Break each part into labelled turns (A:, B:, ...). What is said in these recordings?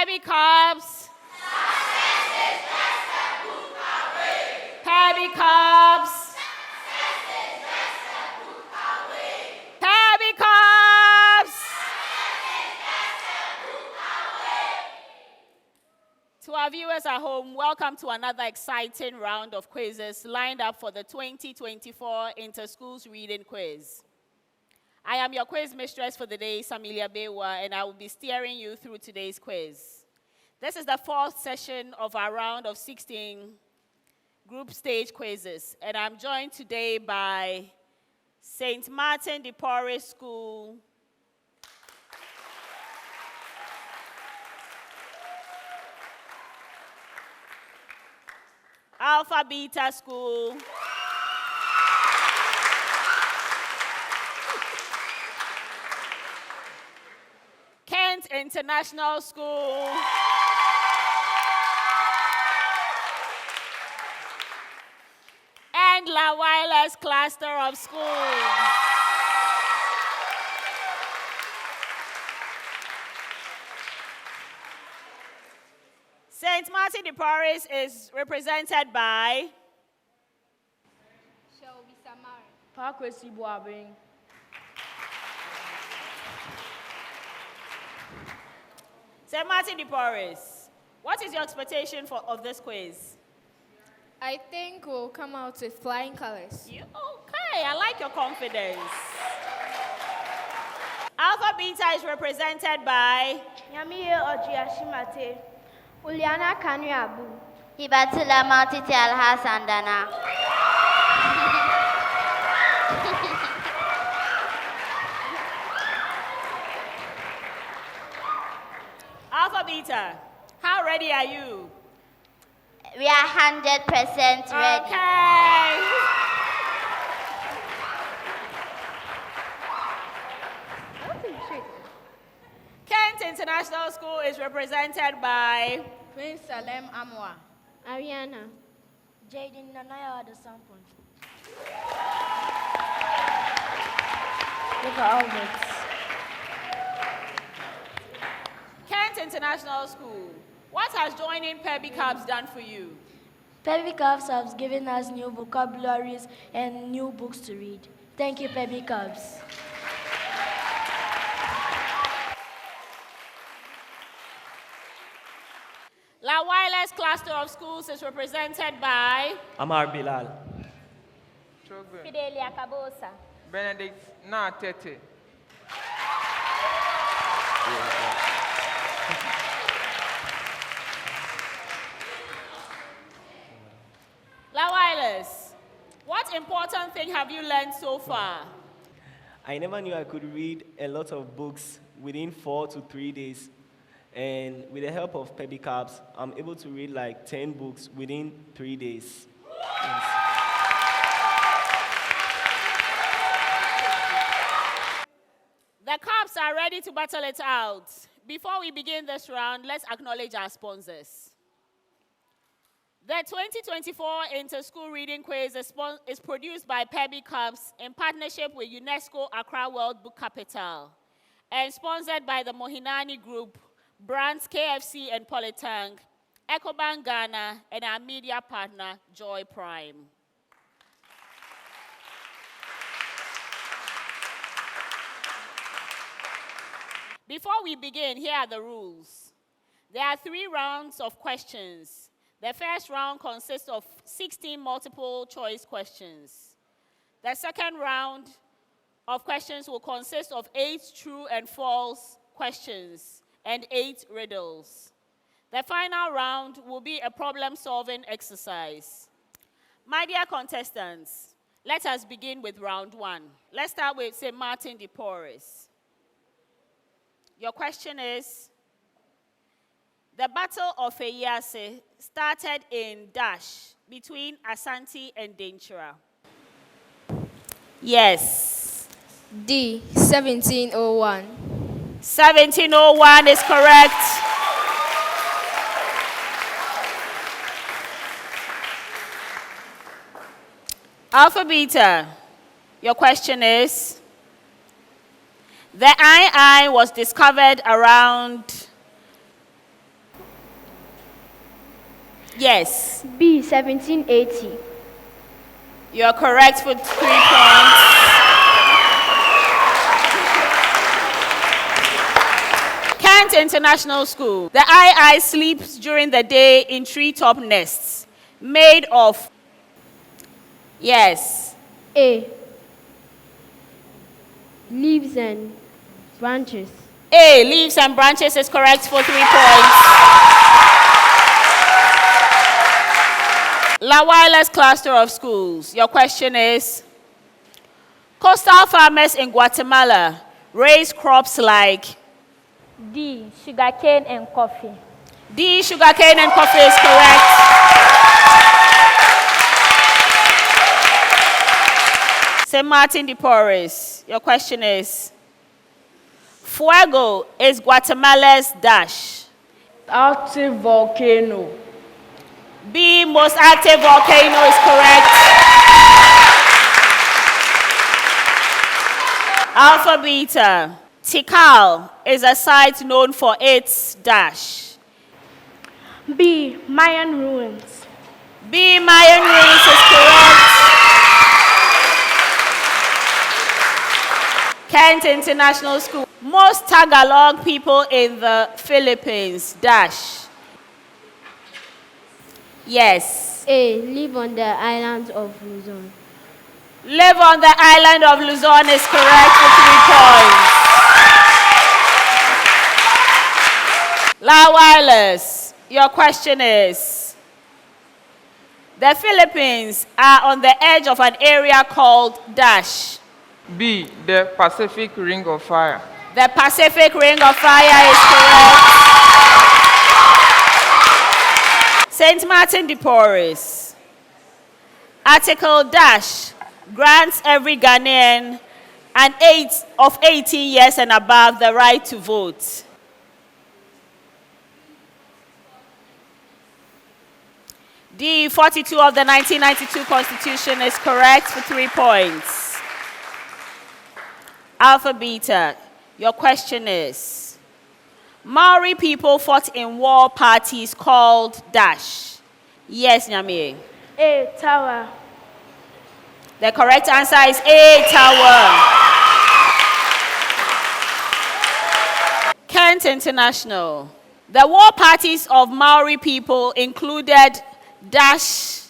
A: Pebby Cubs. Pebby Cubs. Pebby Cubs. To our viewers at home, welcome to another exciting round of quizzes lined up for the 2024 Inter-Schools Reading Quiz. I am your quiz mistress for the day, Samilia Bewa, and I will be steering you through today's quiz. This is the fourth session of our round of 16 group stage quizzes, and I'm joined today by St. Martin de Porres School, Alpha Beta School, Kent International School, and La Wireless Cluster of Schools. St. Martin de Porres is represented by
B: Shelby Samar,
C: Pakwesi Boabing,
A: St. Martin de Porres. What is your expectation of this quiz?
B: I think we'll come out with flying colors.
A: Okay, I like your confidence. Alpha Beta is represented by
C: Nyamiye Ojiashimate, Uliana Kanuabu,
D: Hibatula Matiti Alhassandana.
A: Alpha Beta. How ready are you?
D: We are 100% ready.
A: Okay. Kent International School is represented by
C: Prince Salem Amwa,
B: Ariana,
C: Jaden Nanaya the Sampon. Look at all this.
A: Kent International School. What has joining Pebby Cubs done for you?
C: Pebby Cubs has given us new vocabularies and new books to read. Thank you, Pebby Cubs.
A: La Wireless Cluster of Schools is represented by
E: Amar Bilal.
D: Fidelia Kabosa.
F: Benedict Natete.
A: La Wireless. What important thing have you learned so far?
E: I never knew I could read a lot of books within 4 to 3 days. And with the help of Pebby Cubs, I'm able to read like 10 books within 3 days. Yes.
A: The Cubs are ready to battle it out. Before we begin this round, let's acknowledge our sponsors. The 2024 Inter-School Reading Quiz is produced by Pebby Cubs in partnership with UNESCO Accra World Book Capital and sponsored by the Mohinani Group, Brands KFC and Polytank, Ecobank Ghana, and our media partner, Joy Prime. Before we begin, here are the rules. There are 3 rounds of questions. The first round consists of 16 multiple choice questions. The second round of questions will consist of 8 true and false questions and 8 riddles. The final round will be a problem-solving exercise. My dear contestants, let us begin with round 1. Let's start with St. Martin de Porres. Your question is, the Battle of Eyase started in dash between Asante and Denchira. Yes.
B: D, 1701.
A: 1701 is correct. Alpha Beta, your question is, the II was discovered around Yes.
B: B. 1780.
A: You're correct for 3 points. Kent International School. The eye sleeps during the day in treetop nests made of. Yes.
B: A. Leaves and branches.
A: A. Leaves and branches is correct for 3 points. La Wireless Cluster of Schools. Your question is, coastal farmers in Guatemala raise crops like.
G: D. Sugarcane and coffee.
A: D. Sugarcane and coffee is correct. St. Martin de Porres. Your question is, Fuego is Guatemala's dash.
H: Active volcano.
A: B. Most active volcano is correct. Alpha Beta. Tikal is a site known for its dash.
B: B. Mayan ruins.
A: B. Mayan ruins is correct. Kent International School. Most Tagalog people in the Philippines dash. Yes.
B: A. Live on the island of Luzon.
A: Live on the island of Luzon is correct for 3 points. La Wireless, your question is, the Philippines are on the edge of an area called dash.
F: B. The Pacific Ring of Fire.
A: The Pacific Ring of Fire is correct. St. Martin de Porres. Article dash grants every Ghanaian an age of 18 years and above the right to vote. D. 42 of the 1992 Constitution is correct for 3 points. Alpha Beta, your question is, Maori people fought in war parties called dash. Yes, Nyame.
B: A. Tower.
A: The correct answer is A. Tower. Kent International. The war parties of Maori people included dash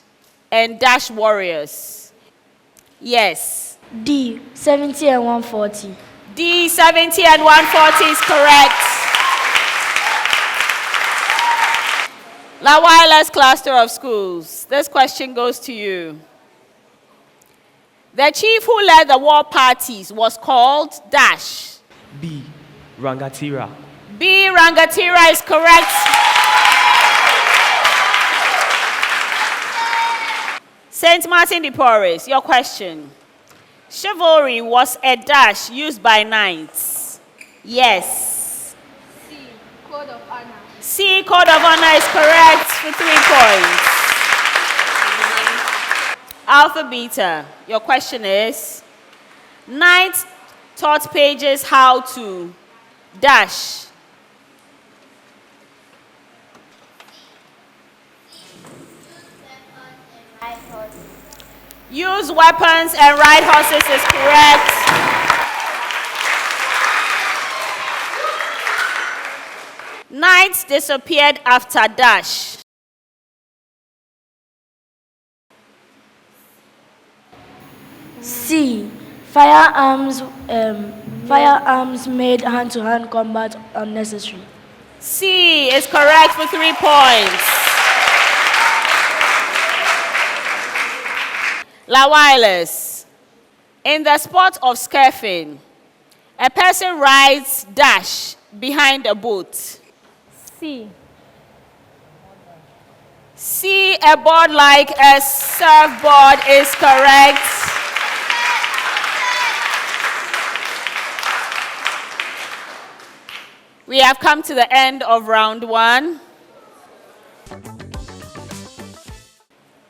A: and dash warriors. Yes.
C: D. 70 and 140.
A: D. 70 and 140 is correct. La Wireless Cluster of Schools. This question goes to you. The chief who led the war parties was called dash.
E: B. Rangatira.
A: B. Rangatira is correct. St. Martin de Porres, your question. Chivalry was a dash used by knights. Yes.
B: C. Code of honor.
A: C. Code of honor is correct for 3 points. Alpha Beta, your question is, knights taught pages how to dash. Use weapons and ride horses is correct. Knights disappeared after dash.
C: C. Firearms made hand-to-hand combat unnecessary.
A: C is correct for 3 points. La Wireless. In the sport of scarfing, a person rides dash behind a boat.
G: C.
A: C, a board like a surfboard is correct. We have come to the end of round 1.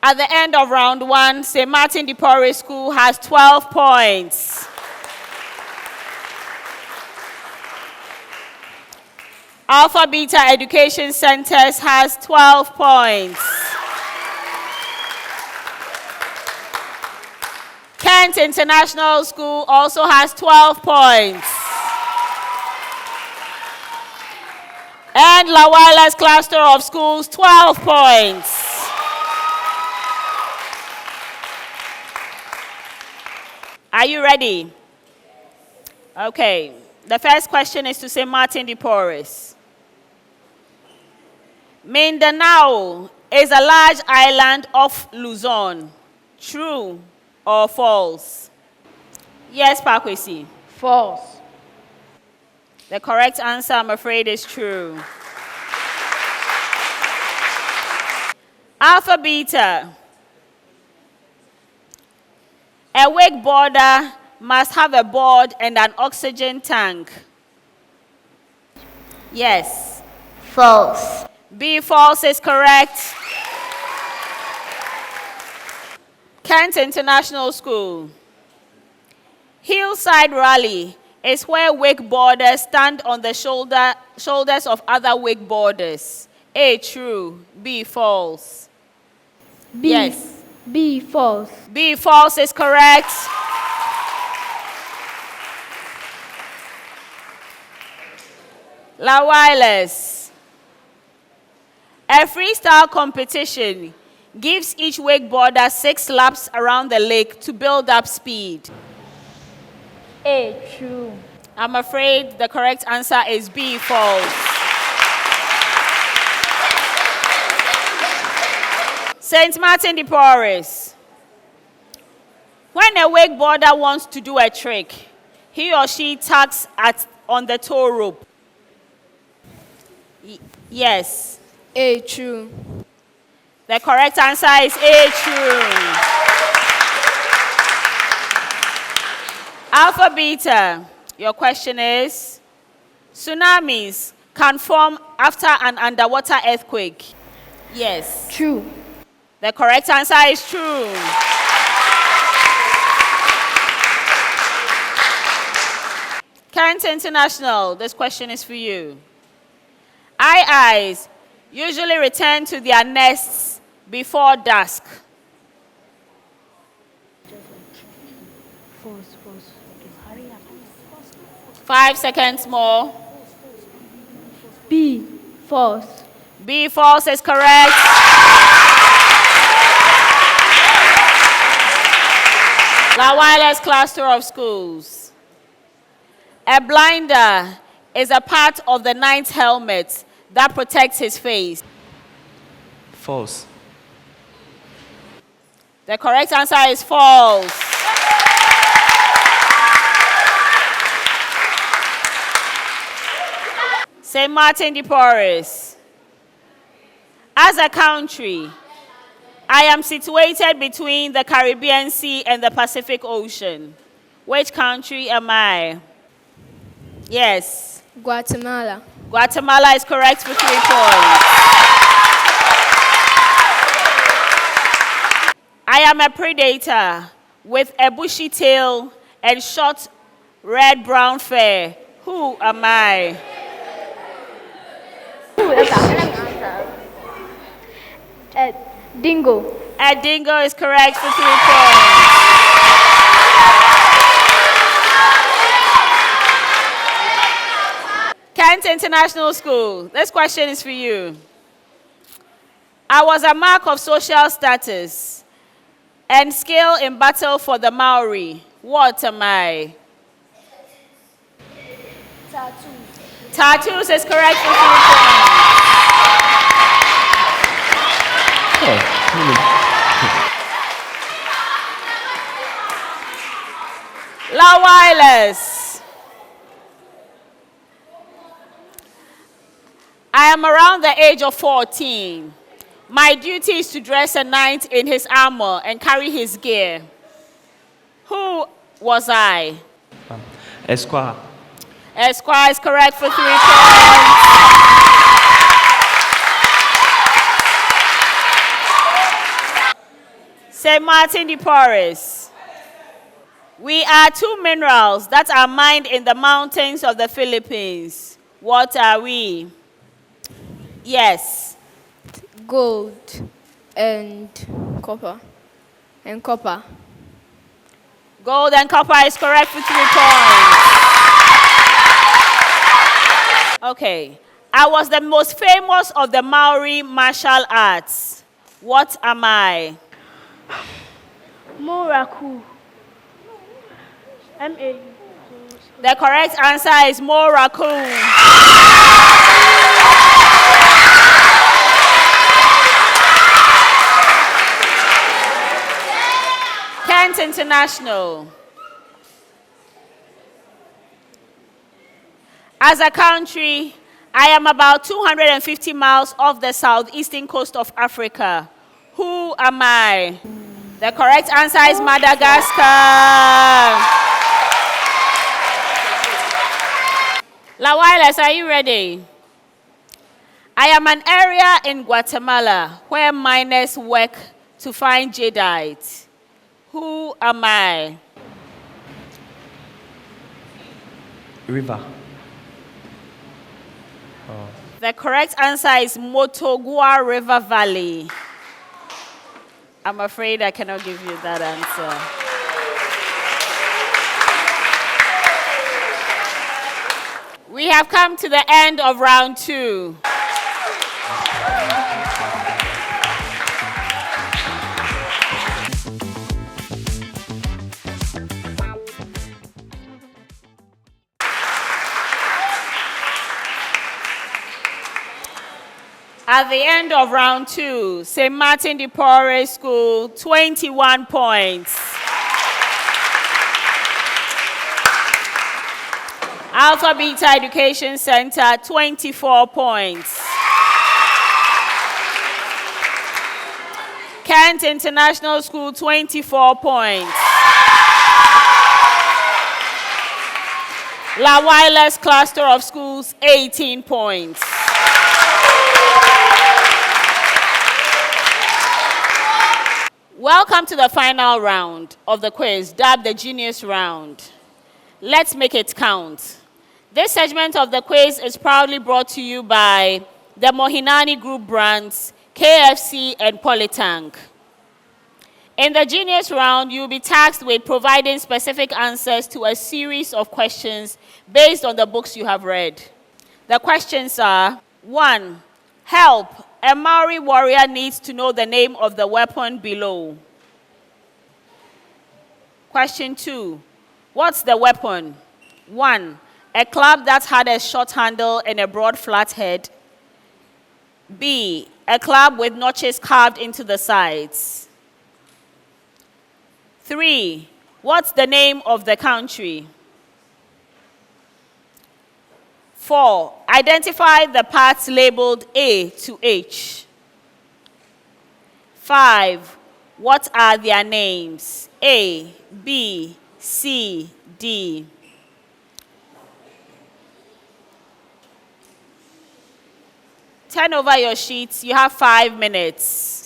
A: At the end of round 1, St. Martin de Porres School has 12 points. Alpha Beta Education Centers has 12 points. Kent International School also has 12 points. And Lawala's cluster of schools, 12 points. Are you ready? Okay. The first question is to St. Martin de Porres. Mindanao is a large island off Luzon. True or false? Yes, Pakwesi.
H: False.
A: The correct answer, I'm afraid, is true. Alpha Beta. A wakeboarder must have a board and an oxygen tank. Yes.
D: False.
A: B, false is correct. Kent International School. Hillside Rally is where wakeboarders stand on the shoulders of other wakeboarders. A, true. B, false.
G: B.
A: Yes.
G: B. False.
A: B, false is correct. La Wireless. A freestyle competition gives each wakeboarder 6 laps around the lake to build up speed.
G: A. True.
A: I'm afraid the correct answer is B, false. St. Martin de Porres. When a wakeboarder wants to do a trick, he or she tugs on the tow rope. Yes.
B: A. True.
A: The correct answer is A, true. Alpha Beta, your question is, tsunamis can form after an underwater earthquake. Yes.
G: True.
A: The correct answer is true. Kent International, this question is for you. Eyes usually return to their nests before dusk. 5 seconds more.
G: B. False.
A: B, false is correct. La Wireless cluster of schools. A blinder is a part of the knight's helmet that protects his face.
E: False.
A: The correct answer is false. St. Martin de Porres. As a country, I am situated between the Caribbean Sea and the Pacific Ocean. Which country am I? Yes.
B: Guatemala.
A: Guatemala is correct for 3 points. I am a predator with a bushy tail and short red-brown fur. Who am I?
G: Dingo.
A: A dingo is correct for 3 points. Kent International School. This question is for you. I was a mark of social status and skill in battle for the Maori. What am I? Tattoos is correct for 3 points. La Wireless. I am around the age of 14. My duty is to dress a knight in his armor and carry his gear. Who was I?
E: Esquire.
A: Esquire is correct for 3 points. St. Martin de Porres. We are 2 minerals that are mined in the mountains of the Philippines. What are we? Yes.
B: Gold and copper. And copper.
A: Gold and copper is correct for 3 points. Okay. I was the most famous of the Maori martial arts. What am I?
G: Muraku. M-A.
A: The correct answer is more raccoon. Kent International. As a country, I am about 250 miles off the southeastern coast of Africa. Who am I? The correct answer is Madagascar. La Wireless, are you ready? I am an area in Guatemala where miners work to find jadeite. Who am I?
E: River.
A: The correct answer is Motogua River Valley. I'm afraid I cannot give you that answer. We have come to the end of round 2. At the end of round 2, St. Martin de Porres School, 21 points. Alpha Beta Education Center, 24 points. Kent International School, 24 points. La Wireless Cluster of Schools, 18 points. Welcome to the final round of the quiz, dubbed the Genius Round. Let's make it count. This segment of the quiz is proudly brought to you by the Mohinani Group brands, KFC and Polytank. In the Genius Round, you'll be tasked with providing specific answers to a series of questions based on the books you have read. The questions are: 1. Help! A Maori warrior needs to know the name of the weapon below. Question 2. What's the weapon? 1. A club that had a short handle and a broad flat head. B. A club with notches carved into the sides. 3. What's the name of the country? 4. Identify the parts labeled A to H. 5. What are their names? A, B, C, D. Turn over your sheets. You have 5 minutes.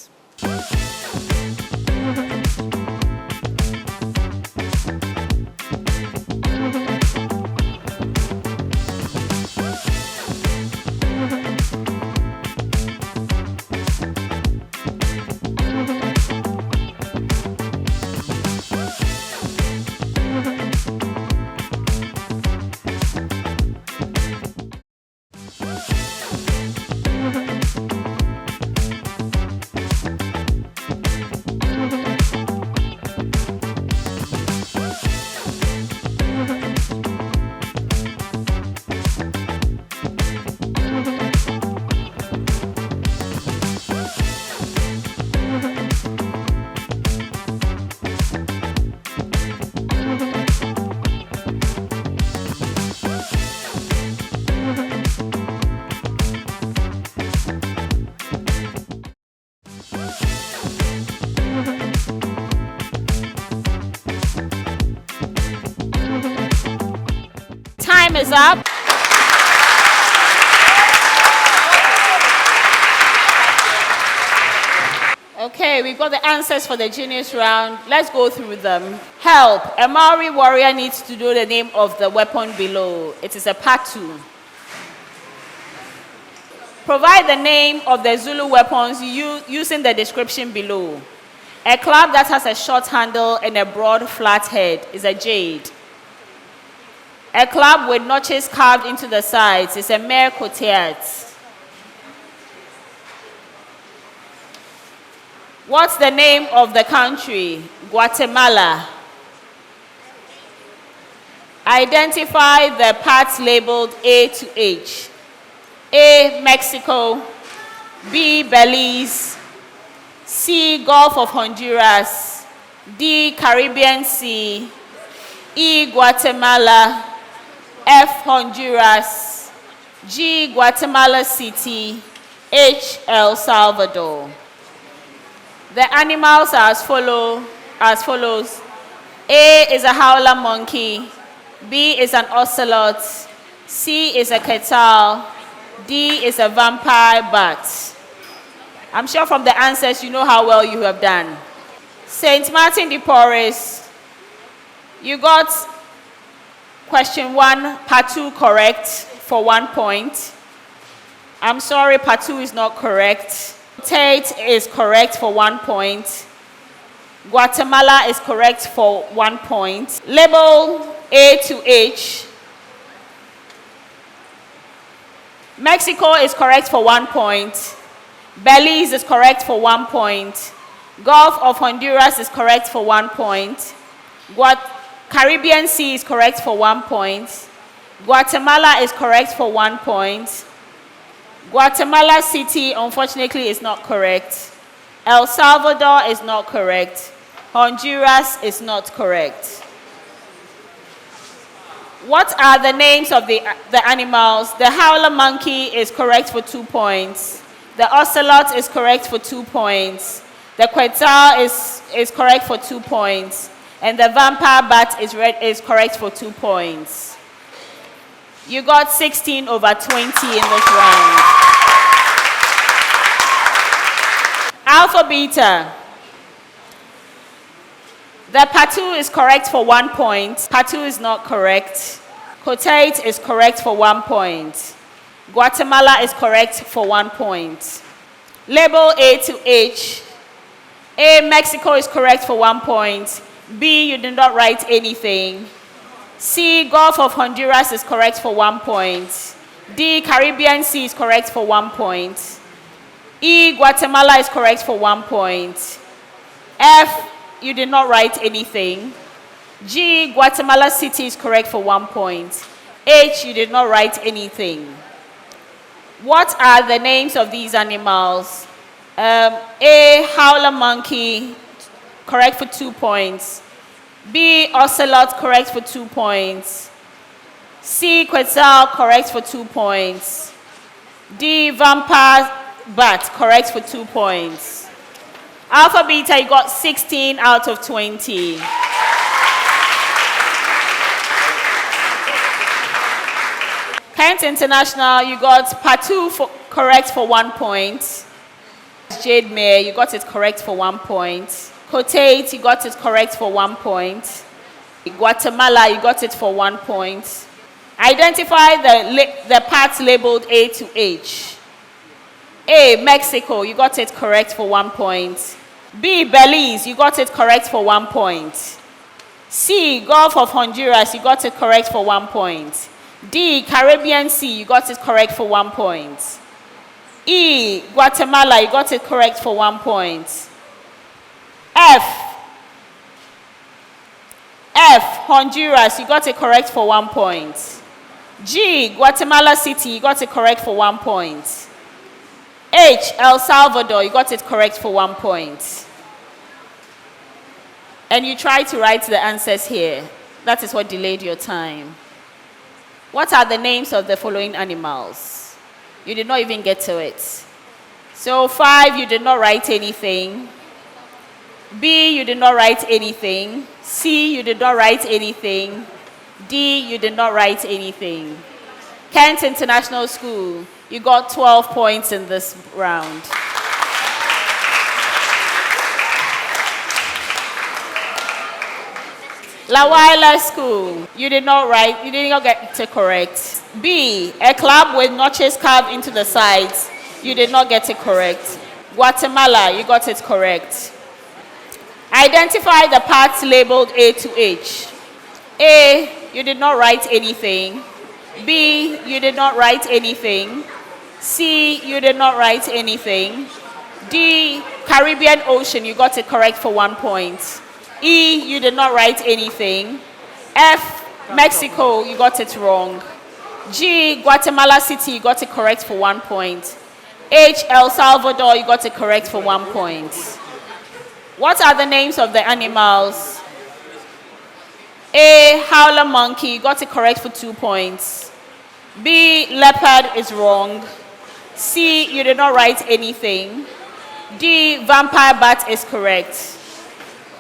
A: Time is up. Okay, we've got the answers for the Genius Round. Let's go through them. Help! A Maori warrior needs to know the name of the weapon below. It is a patu. Provide the name of the Zulu weapons using the description below. A club that has a short handle and a broad flat head is a jade. A club with notches carved into the sides is a mere coteat. What's the name of the country? Guatemala. Identify the parts labeled A to H. A, Mexico. B, Belize. C, Gulf of Honduras. D, Caribbean Sea. E, Guatemala. F, Honduras. G, Guatemala City. H, El Salvador. The animals are as follows. A is a howler monkey. B is an ocelot. C is a quetzal. D is a vampire bat. I'm sure from the answers you know how well you have done. St. Martin de Porres, you got question 1, part 2 correct for 1 point. I'm sorry, part 2 is not correct. Tate is correct for 1 point. Guatemala is correct for 1 point. Label A to H. Mexico is correct for 1 point. Belize is correct for 1 point. Gulf of Honduras is correct for 1 point. Caribbean Sea is correct for 1 point. Guatemala is correct for 1 point. Guatemala City, unfortunately, is not correct. El Salvador is not correct. Honduras is not correct. What are the names of the animals? The howler monkey is correct for 2 points. The ocelot is correct for 2 points. The quetzal is correct for 2 points. And the vampire bat is correct for 2 points. You got 16 over 20 in this round. Alpha beta. The Patu is correct for 1 point. Patu is not correct. Cotate is correct for 1 point. Guatemala is correct for 1 point. Label A to H. A, Mexico is correct for 1 point. B, you did not write anything. C, Gulf of Honduras is correct for 1 point. D, Caribbean Sea is correct for 1 point. E, Guatemala is correct for 1 point. F, you did not write anything. G, Guatemala City is correct for 1 point. H, you did not write anything. What are the names of these animals? A, howler monkey, correct for 2 points. B, ocelot, correct for 2 points. C, quetzal, correct for 2 points. D, vampire bat, correct for 2 points. Alpha beta, you got 16 out of 20. Kent International, you got part 2 correct for 1 point. Jade Mayer, you got it correct for 1 point. Cotate, you got it correct for 1 point. Guatemala, you got it for 1 point. Identify the parts labeled A to H. A, Mexico, you got it correct for 1 point. B, Belize, you got it correct for 1 point. C, Gulf of Honduras, you got it correct for 1 point. D, Caribbean Sea, you got it correct for 1 point. E, Guatemala, you got it correct for 1 point. F, Honduras, you got it correct for 1 point. G, Guatemala City, you got it correct for 1 point. H, El Salvador, you got it correct for 1 point. And you try to write the answers here. That is what delayed your time. What are the names of the following animals? You did not even get to it. So 5, you did not write anything. B, you did not write anything. C, you did not write anything. D, you did not write anything. Kent International School, you got 12 points in this round. Lawaila School, you did not get it correct. B, a club with notches carved into the sides, you did not get it correct. Guatemala, you got it correct. Identify the parts labeled A to H. A, you did not write anything. B, you did not write anything. C, you did not write anything. D, Caribbean Ocean, you got it correct for 1 point. E, you did not write anything. F, Mexico, you got it wrong. G, Guatemala City, you got it correct for 1 point. H, El Salvador, you got it correct for 1 point. What are the names of the animals? A, howler monkey, you got it correct for 2 points. B, leopard is wrong. C, you did not write anything. D, vampire bat is correct.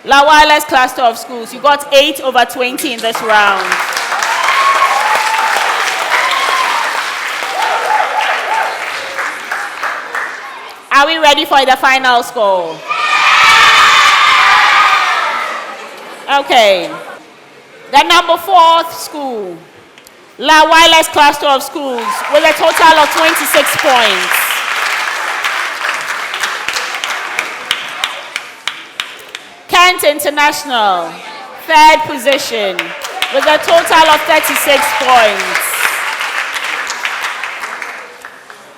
A: La Wireless cluster of schools, you got 8/20 in this round. Are we ready for the final score? Okay. The number 4th school, La Wireless cluster of schools, with a total of 26 points. Kent International, 3rd position, with a total of 36 points.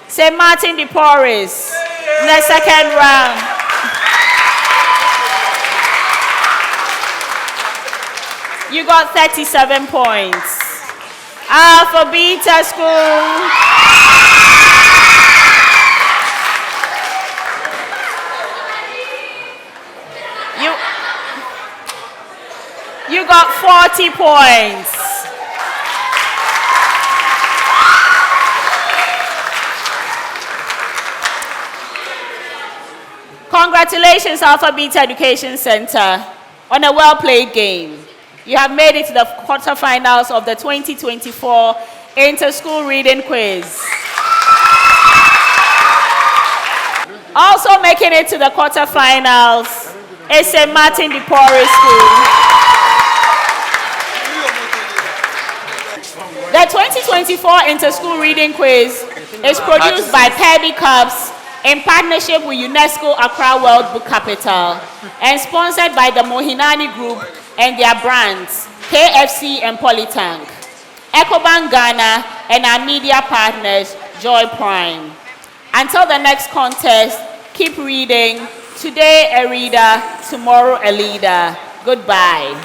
A: St. Martin de Porres, in the 2nd round. You got 37 points. Alpha Beta School. You got 40 points. Congratulations, Alpha Beta Education Center, on a well-played game. You have made it to the quarterfinals of the 2024 Inter-School Reading Quiz. Also making it to the quarterfinals is St. Martin de Porres School. The 2024 Inter-School Reading Quiz is produced by Pebby Cubs in partnership with UNESCO Accra World Book Capital and sponsored by the Mohinani Group and their brands, KFC and Polytank, Ecobank Ghana, and our media partners, Joy Prime. Until the next contest, keep reading. Today a reader, tomorrow a leader. Goodbye.